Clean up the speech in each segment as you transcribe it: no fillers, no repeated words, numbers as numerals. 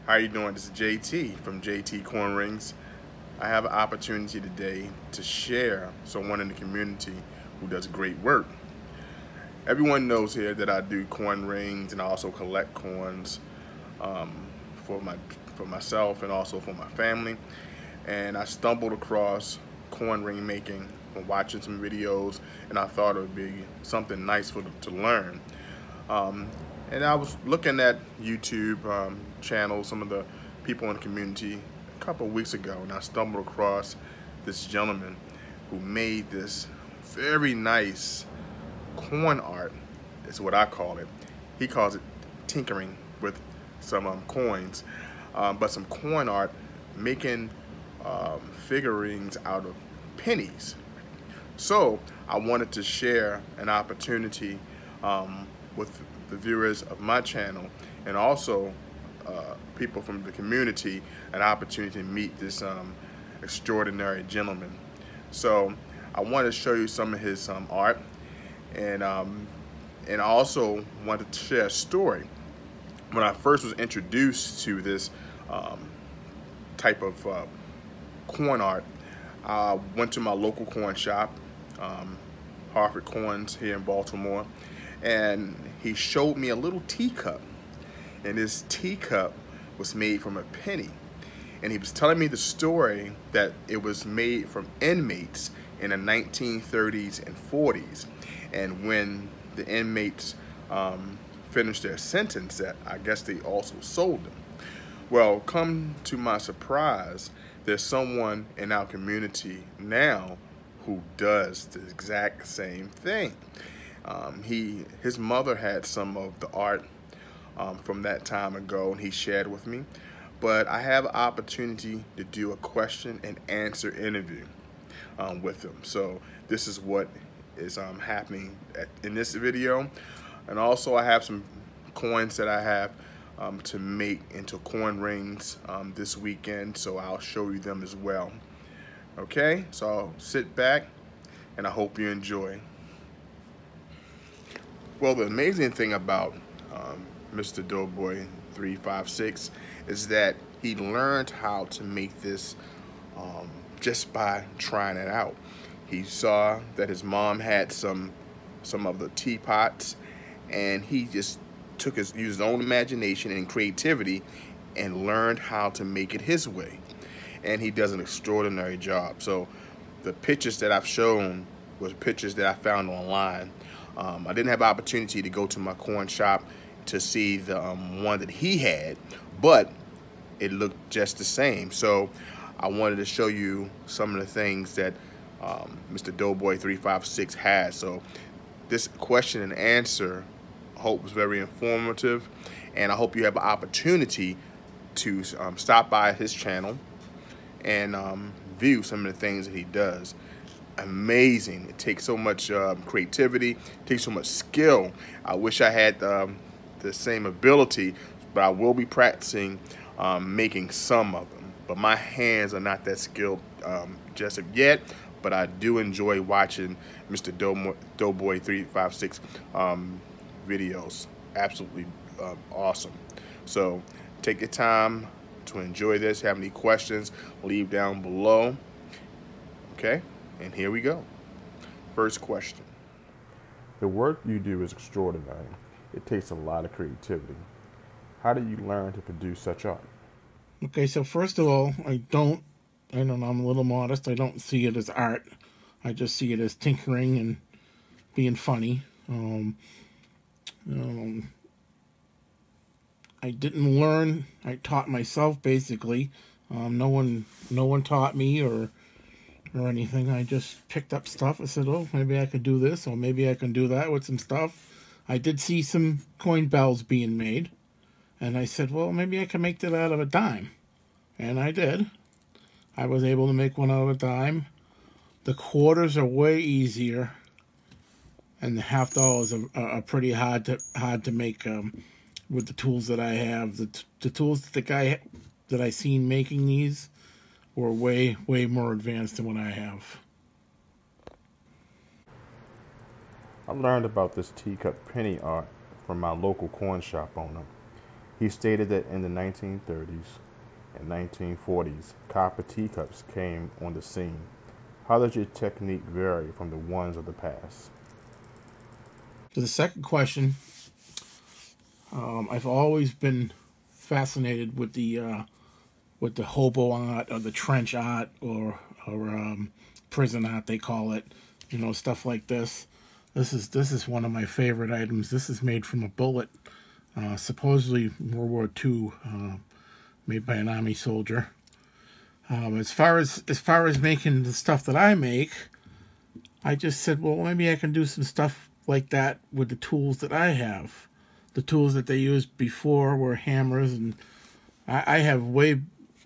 How you doing? This is JT from JT Coin Rings. I have an opportunity today to share someone in the community who does great work. Everyone knows here that I do coin rings and I also collect coins um, for myself and also for my family. And I stumbled across coin ring making from watching some videos, and I thought it would be something nice for them to learn. Um, and I was looking at YouTube channels, some of the people in the community a couple of weeks ago, and I stumbled across this gentleman who made this very nice coin art, is what I call it. He calls it tinkering with some coins, but some coin art, making figurines out of pennies. So I wanted to share an opportunity with the viewers of my channel and also people from the community, an opportunity to meet this extraordinary gentleman. So I want to show you some of his art, and I also wanted to share a story. When I first was introduced to this type of coin art, I went to my local coin shop, Harvard Coins here in Baltimore, and he showed me a little teacup, and this teacup was made from a penny. And he was telling me the story that it was made from inmates in the 1930s and 40s, and when the inmates finished their sentence, that I guess they also sold them. Well, come to my surprise, there's someone in our community now who does the exact same thing. His mother had some of the art from that time ago, and he shared with me. But I have an opportunity to do a question and answer interview with him. So this is what is happening in this video. And also I have some coins that I have to make into coin rings this weekend, so I'll show you them as well. Okay, so sit back and I hope you enjoy. Well, the amazing thing about MrDoeBoy356 is that he learned how to make this just by trying it out. He saw that his mom had some of the teapots, and he just used his own imagination and creativity and learned how to make it his way. And he does an extraordinary job. So the pictures that I've shown was pictures that I found online. I didn't have an opportunity to go to my coin shop to see the one that he had, but it looked just the same. So I wanted to show you some of the things that MrDoeBoy356 has. So this question and answer, I hope, was very informative, and I hope you have an opportunity to stop by his channel and view some of the things that he does. Amazing. It takes so much creativity, it takes so much skill. I wish I had the same ability, but I will be practicing making some of them. But my hands are not that skilled just yet, but I do enjoy watching MrDoeBoy356 videos. Absolutely awesome. So take your time to enjoy this. Have any questions, leave down below. Okay, and here we go. First question. The work you do is extraordinary. It takes a lot of creativity. How did you learn to produce such art? Okay, so first of all, I don't know, I'm a little modest. I don't see it as art. I just see it as tinkering and being funny. I didn't learn. I taught myself, basically. No one taught me or anything. I just picked up stuff. I said, oh, maybe I could do this, or maybe I can do that with some stuff. I did see some coin bells being made, and I said, well, maybe I can make that out of a dime. And I did. I was able to make one out of a dime. The quarters are way easier, and the half dollars are pretty hard to make with the tools that I have. The tools that the guy that I seen making these were way more advanced than what I have. I learned about this teacup penny art from my local coin shop owner. He stated that in the 1930s and 1940s, copper teacups came on the scene. How does your technique vary from the ones of the past? To the second question, I've always been fascinated with the hobo art or the trench art or prison art they call it, stuff like this. This is one of my favorite items. This is made from a bullet, supposedly World War II, made by an army soldier. As far as making the stuff that I make, I just said, well, maybe I can do some stuff like that with the tools that I have. The tools that they used before were hammers, and I have way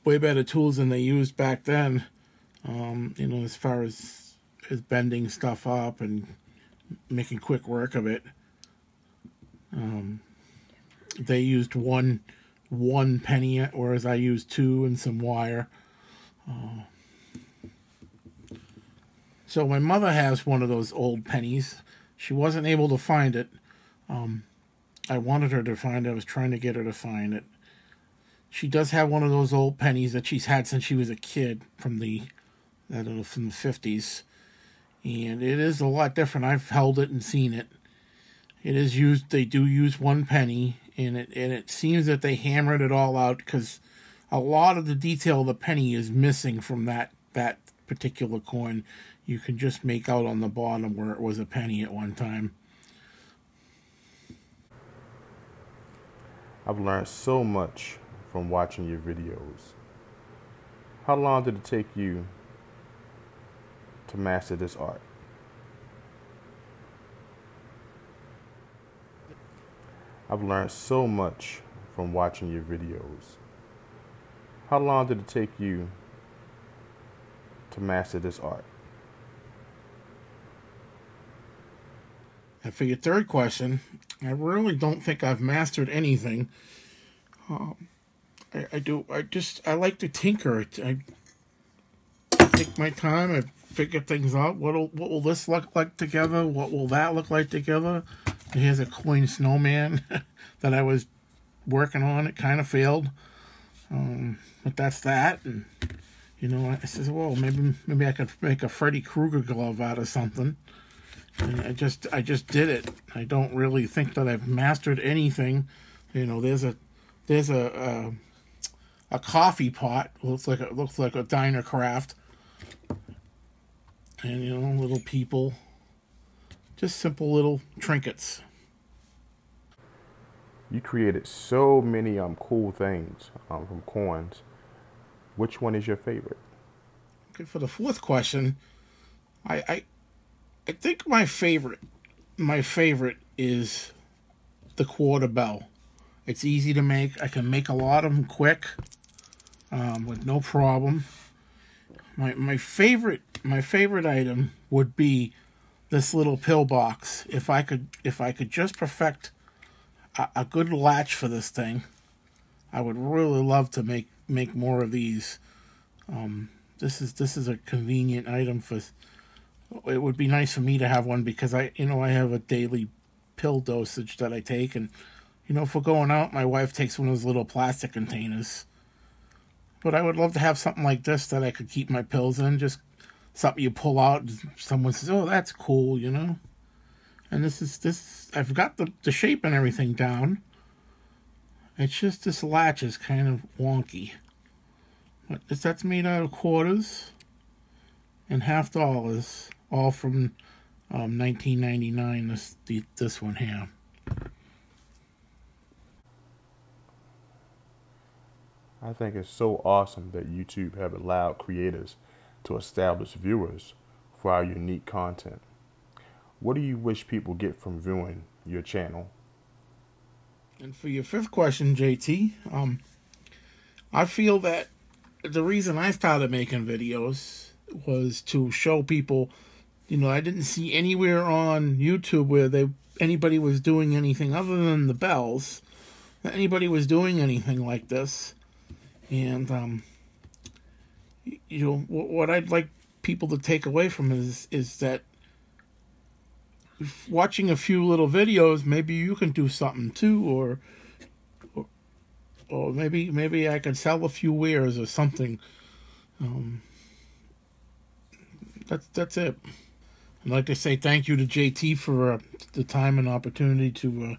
better tools than they used back then. As far as bending stuff up and making quick work of it. They used one penny, whereas I used two and some wire. So my mother has one of those old pennies. She wasn't able to find it. I wanted her to find it. I was trying to get her to find it. She does have one of those old pennies that she's had since she was a kid from the 50s. And it is a lot different. I've held it and seen it. It is used. They do use one penny, and it seems that they hammered it all out because a lot of the detail of the penny is missing from that particular coin. You can just make out on the bottom where it was a penny at one time. I've learned so much from watching your videos. How long did it take you to master this art? I've learned so much from watching your videos. How long did it take you to master this art? And for your third question, I really don't think I've mastered anything. I like to tinker. I take my time. I figure things out. What will this look like together? What will that look like together? Here's a coin snowman that I was working on. It kind of failed, but that's that. And I said, well, maybe I could make a Freddy Krueger glove out of something. And I just did it. I don't really think that I've mastered anything. There's a coffee pot. Looks like a diner craft. And little people. Just simple little trinkets. You created so many cool things from coins. Which one is your favorite? Okay, for the fourth question, I think my favorite is the quarter bell. It's easy to make. I can make a lot of them quick, with no problem. My favorite item would be this little pill box. If I could just perfect a good latch for this thing, I would really love to make more of these. This is a convenient item for. It would be nice for me to have one because I have a daily pill dosage that I take, and if we're going out, my wife takes one of those little plastic containers. But I would love to have something like this that I could keep my pills in. Just something you pull out, and someone says, "Oh, that's cool," And this. I've got the shape and everything down. It's just this latch is kind of wonky. But that's made out of quarters and $50, all from 1999. This one here. I think it's so awesome that YouTube have allowed creators to establish viewers for our unique content. What do you wish people get from viewing your channel? And for your fifth question, JT, I feel that the reason I started making videos was to show people, I didn't see anywhere on YouTube where anybody was doing anything other than the bells, that anybody was doing anything like this. And, what I'd like people to take away from it is that watching a few little videos, maybe you can do something too, or or maybe I could sell a few wares or something. That's it. I'd like to say thank you to JT for the time and opportunity to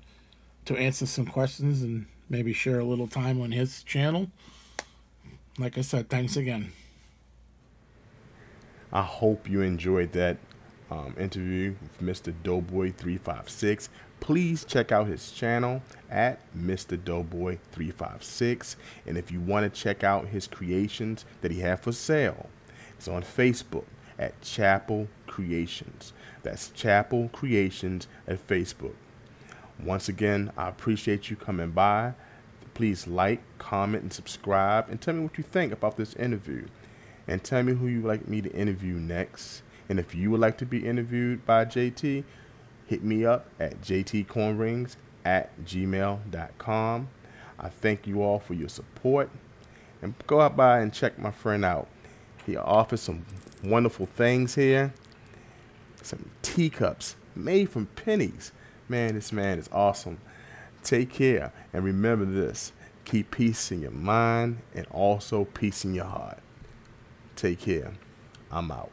answer some questions and maybe share a little time on his channel. Like I said, thanks again. I hope you enjoyed that interview with Mr. DoeBoy356. Please check out his channel at Mr. DoeBoy356. And if you want to check out his creations that he has for sale, it's on Facebook at Chapel Creations. That's Chapel Creations at Facebook. Once again, I appreciate you coming by. Please like, comment, and subscribe, and tell me what you think about this interview. And tell me who you would like me to interview next. And if you would like to be interviewed by JT, hit me up at jtcornrings@gmail.com. I thank you all for your support. And go out by and check my friend out. He offers some wonderful things here. Some teacups made from pennies. Man, this man is awesome. Take care. And remember this. Keep peace in your mind and also peace in your heart. Take care. I'm out.